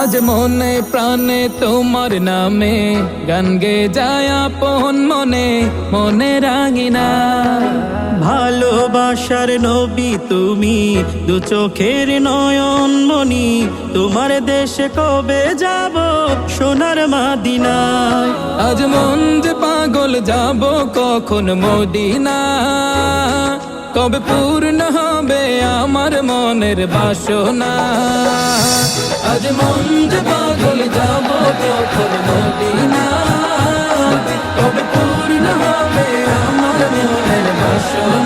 আজ মনে প্রাণে তোমার নামে গান গে যায় আপন মনে মনে রাঙিনা। ভালোবাসার নবী তুমি, দু চোখের নয়ন মনি, তোমার দেশে কবে যাব সোনার মাদিনায়। আজ মন যে পাগল যাব কখন মদিনা, কবে পূর্ণ হবে আমার মনের বাসনা। আজ মন যে পাগল যাব কখন মদিনা, কবে পূর্ণ হবে আমার মনের বাসনা।